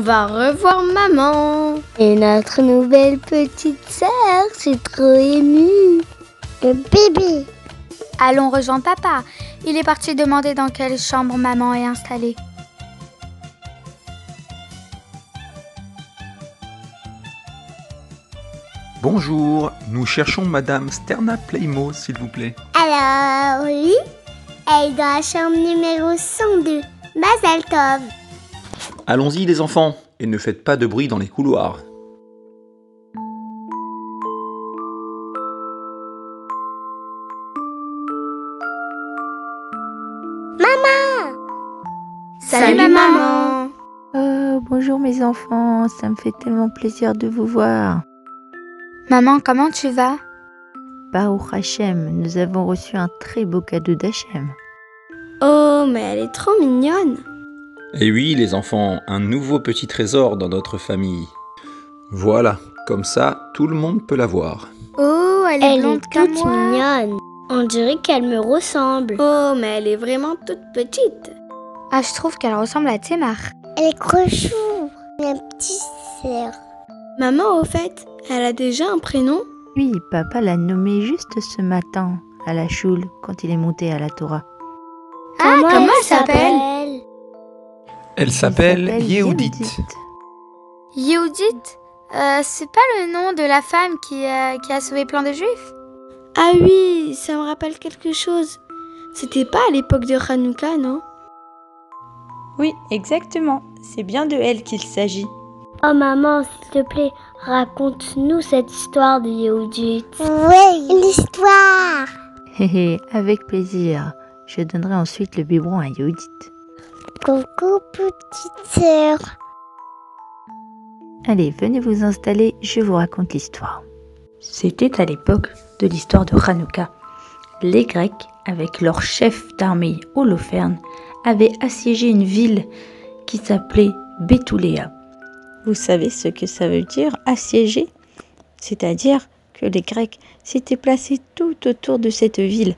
va revoir maman. Et notre nouvelle petite sœur, c'est trop ému. Le bébé. Allons rejoindre papa. Il est parti demander dans quelle chambre maman est installée. Bonjour, nous cherchons Madame Sterna Playmo, s'il vous plaît. Alors, oui, elle est dans la chambre numéro 102, Mazal Tov. Allons-y les enfants, et ne faites pas de bruit dans les couloirs. Maman! Salut maman. Bonjour mes enfants, ça me fait tellement plaisir de vous voir. Maman, comment tu vas? Baruch Hashem, nous avons reçu un très beau cadeau d'Hachem. Oh, mais elle est trop mignonne. Et oui les enfants, un nouveau petit trésor dans notre famille. Voilà, comme ça, tout le monde peut la voir. Oh, elle est blonde comme toute moi. mignonne. On dirait qu'elle me ressemble. Oh, mais elle est vraiment toute petite. Ah, je trouve qu'elle ressemble à Thémar. Elle est trop chou. Ma petite sœur. Maman, au fait, elle a déjà un prénom? Oui, papa l'a nommée juste ce matin à la choule quand il est monté à la Torah. Ah, comment elle s'appelle? Elle s'appelle Yehudit. Yehudit? C'est pas le nom de la femme qui a sauvé plein de juifs? Ah oui, ça me rappelle quelque chose. C'était pas à l'époque de Hanouka, non? Oui, exactement. C'est bien de elle qu'il s'agit. Oh maman, s'il te plaît, raconte-nous cette histoire de Yehudit. Oui, l'histoire. Avec plaisir. Je donnerai ensuite le biberon à Yehudit. Coucou petite sœur. Allez, venez vous installer, je vous raconte l'histoire. C'était à l'époque de l'histoire de Hanouka. Les Grecs, avec leur chef d'armée Holoferne, avaient assiégé une ville qui s'appelait Béthuléa. Vous savez ce que ça veut dire, assiéger? C'est-à-dire que les Grecs s'étaient placés tout autour de cette ville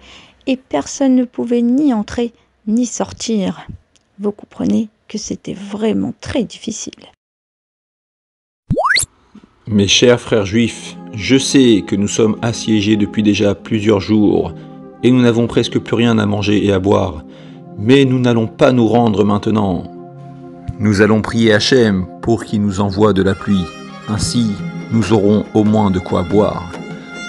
et personne ne pouvait ni entrer ni sortir. Vous comprenez que c'était vraiment très difficile. Mes chers frères juifs, je sais que nous sommes assiégés depuis déjà plusieurs jours et nous n'avons presque plus rien à manger et à boire. Mais nous n'allons pas nous rendre maintenant. Nous allons prier Hachem pour qu'il nous envoie de la pluie. Ainsi, nous aurons au moins de quoi boire.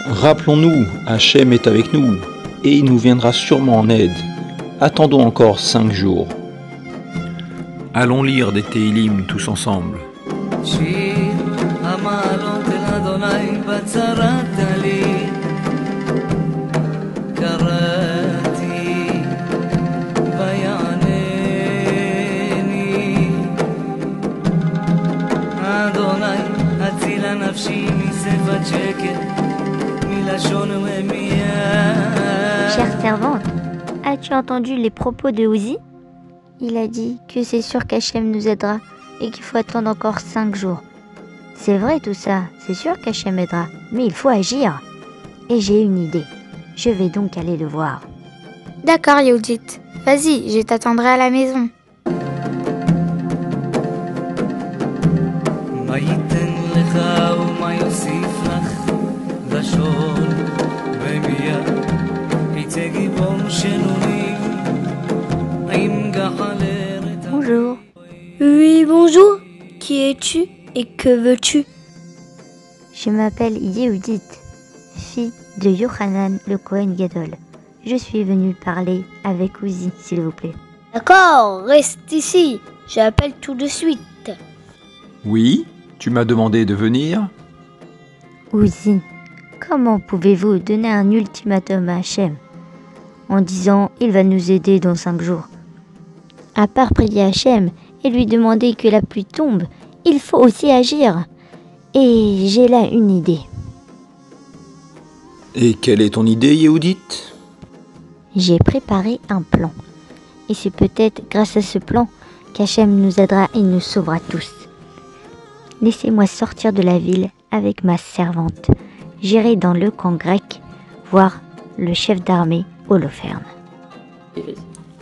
Rappelons-nous, Hachem est avec nous et il nous viendra sûrement en aide. Attendons encore 5 jours. Allons lire des Tehillim tous ensemble. Chère servante, as-tu entendu les propos de Uzi? Il a dit que c'est sûr qu'Hachem nous aidera et qu'il faut attendre encore 5 jours. C'est vrai tout ça, c'est sûr qu'Hachem aidera, mais il faut agir. Et j'ai une idée, je vais donc aller le voir. D'accord, Yehudit. Vas-y, je t'attendrai à la maison. Bonjour. Oui, bonjour. Qui es-tu et que veux-tu? Je m'appelle Yehudit, fille de Yohanan le Kohen Gadol. Je suis venue parler avec Uzi, s'il vous plaît. D'accord, reste ici. J'appelle tout de suite. Oui, tu m'as demandé de venir? Uzi, comment pouvez-vous donner un ultimatum à Hachem en disant il va nous aider dans 5 jours? À part prier Hachem et lui demander que la pluie tombe, il faut aussi agir. Et j'ai là une idée. Et quelle est ton idée, Yehudit? J'ai préparé un plan. Et c'est peut-être grâce à ce plan qu'Hachem nous aidera et nous sauvera tous. Laissez-moi sortir de la ville avec ma servante. J'irai dans le camp grec voir le chef d'armée Holoferne.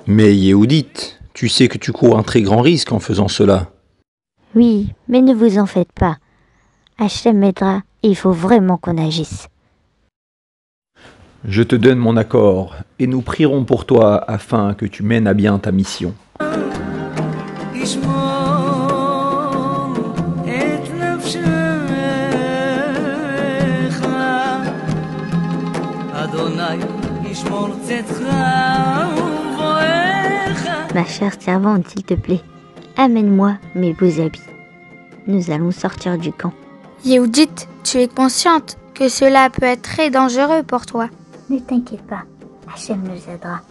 Mais Yehudit, tu sais que tu cours un très grand risque en faisant cela. Oui, mais ne vous en faites pas. Hachem m'aidera et il faut vraiment qu'on agisse. Je te donne mon accord, et nous prierons pour toi afin que tu mènes à bien ta mission. Ma chère servante, s'il te plaît, amène-moi mes beaux habits. Nous allons sortir du camp. Yehudit, tu es consciente que cela peut être très dangereux pour toi. Ne t'inquiète pas, Hachem nous aidera.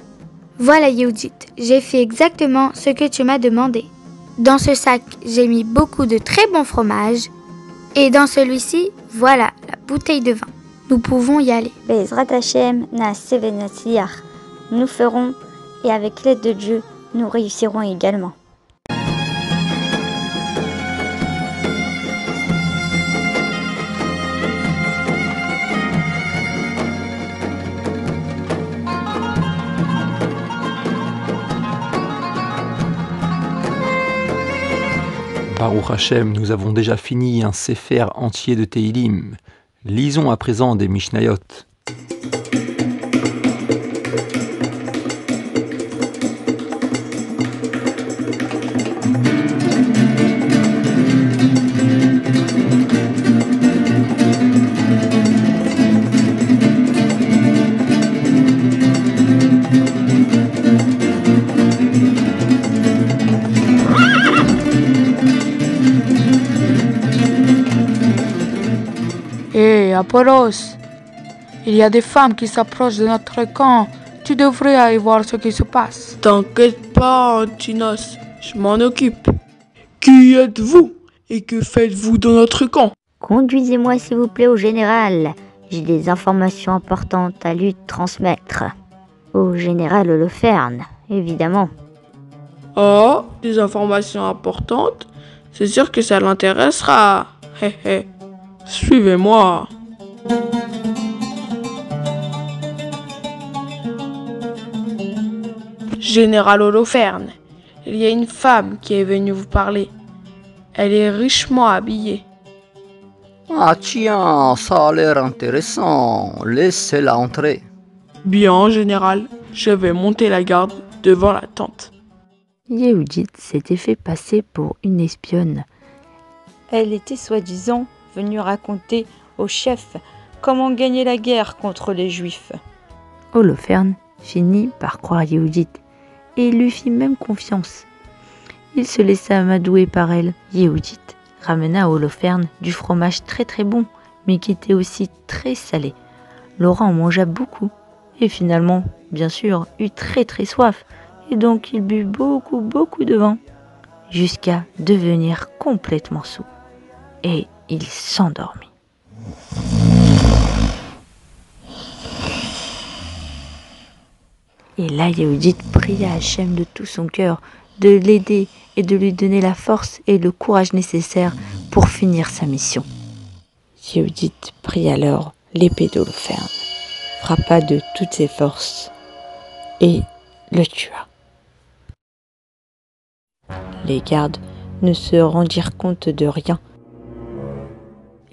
Voilà Yehudit, j'ai fait exactement ce que tu m'as demandé. Dans ce sac, j'ai mis beaucoup de très bons fromages. Et dans celui-ci, voilà la bouteille de vin. Nous pouvons y aller. Bezrat Hachem naaseh venatzliach. Nous ferons, et avec l'aide de Dieu, nous réussirons également. Baruch Hashem, nous avons déjà fini un séfer entier de Teilim. Lisons à présent des Mishnayot. Hé, Apollos, il y a des femmes qui s'approchent de notre camp. Tu devrais aller voir ce qui se passe. T'inquiète pas, Antinos, je m'en occupe. Qui êtes-vous et que faites-vous dans notre camp? Conduisez-moi s'il vous plaît au général. J'ai des informations importantes à lui transmettre. Au général Holoferne, évidemment. Oh, des informations importantes? C'est sûr que ça l'intéressera. Hé hé. Suivez-moi. Général Holoferne, il y a une femme qui est venue vous parler. Elle est richement habillée. Ah tiens, ça a l'air intéressant. Laissez-la entrer. Bien, général, je vais monter la garde devant la tente. Yehudit s'était fait passer pour une espionne. Elle était soi-disant venue raconter au chef comment gagner la guerre contre les Juifs. Holoferne finit par croire Yehudit et lui fit même confiance. Il se laissa amadouer par elle. Yehudit ramena à Holoferne du fromage très très bon, mais qui était aussi très salé. Laura en mangea beaucoup et finalement, bien sûr, eut très très soif et donc il but beaucoup de vin jusqu'à devenir complètement saoul. Et il s'endormit. Et là, Yehudit pria Hachem de tout son cœur de l'aider et de lui donner la force et le courage nécessaires pour finir sa mission. Yehudit prit alors l'épée d'Holoferne, frappa de toutes ses forces et le tua. Les gardes ne se rendirent compte de rien.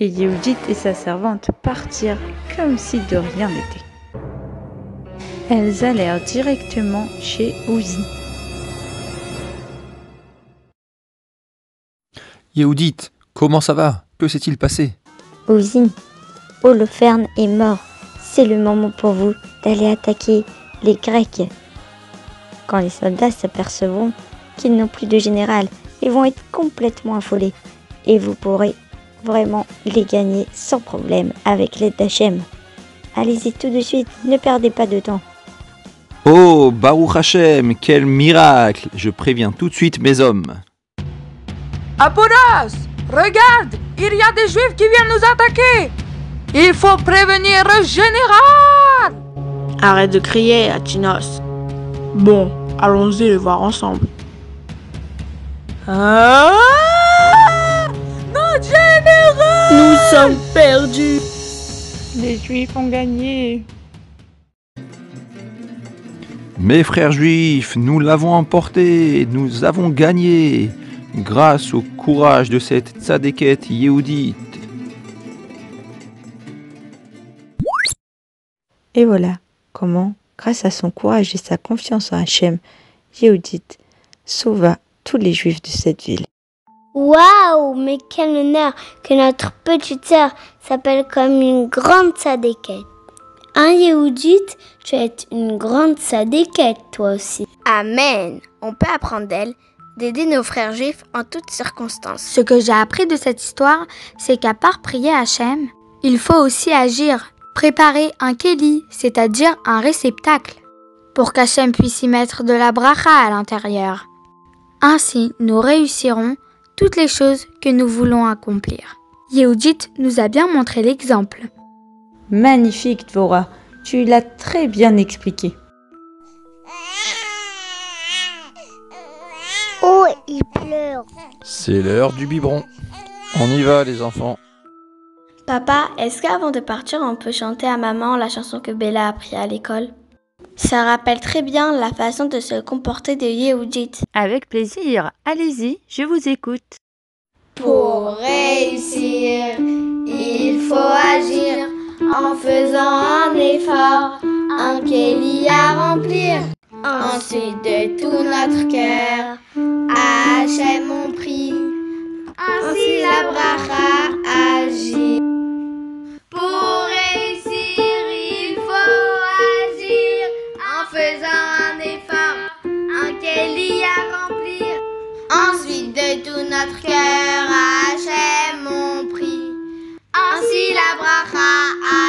Et Yehudit et sa servante partirent comme si de rien n'était. Elles allèrent directement chez Uzi. Yehudit, comment ça va? Que s'est-il passé? Uzi, Holoferne est mort. C'est le moment pour vous d'aller attaquer les Grecs. Quand les soldats s'apercevront qu'ils n'ont plus de général, ils vont être complètement affolés. Et vous pourrez vraiment les gagner sans problème avec l'aide d'Hachem. Allez-y tout de suite, ne perdez pas de temps. Oh, Baruch Hashem, quel miracle! Je préviens tout de suite mes hommes. Apollos, regarde, il y a des Juifs qui viennent nous attaquer. Il faut prévenir le général. Arrête de crier, Atinos. Bon, allons-y le voir ensemble. Ah, notre général! Nous sommes perdus. Les Juifs ont gagné. Mes frères juifs, nous l'avons emporté, nous avons gagné. grâce au courage de cette tzadéket Yehudit. Et voilà comment, grâce à son courage et sa confiance en Hachem, Yehudit sauva tous les Juifs de cette ville. Waouh, mais quel honneur que notre petite sœur s'appelle comme une grande tzadéket. Hein, Yehudit, tu es une grande tzadéket, toi aussi. Amen. On peut apprendre d'elle d'aider nos frères juifs en toutes circonstances. Ce que j'ai appris de cette histoire, c'est qu'à part prier Hachem, il faut aussi agir. Préparer un kéli, c'est-à-dire un réceptacle, pour qu'Hachem puisse y mettre de la bracha à l'intérieur. Ainsi, nous réussirons toutes les choses que nous voulons accomplir. Yehudit nous a bien montré l'exemple. Magnifique, Dvorah, tu l'as très bien expliqué. Oh, il pleure. C'est l'heure du biberon. On y va, les enfants. Papa, est-ce qu'avant de partir, on peut chanter à maman la chanson que Bella a appris à l'école? Ça rappelle très bien la façon de se comporter de Yehudit. Avec plaisir, allez-y, je vous écoute. Pour réussir, il faut agir en faisant un effort, un kéli à remplir. Ensuite de tout notre cœur, à Hachem on prie. Ainsi la bracha agit. Pour réussir, il faut agir en faisant un effort, un kéli à remplir. Ensuite de tout notre cœur, à Hachem on prie. Ainsi la bracha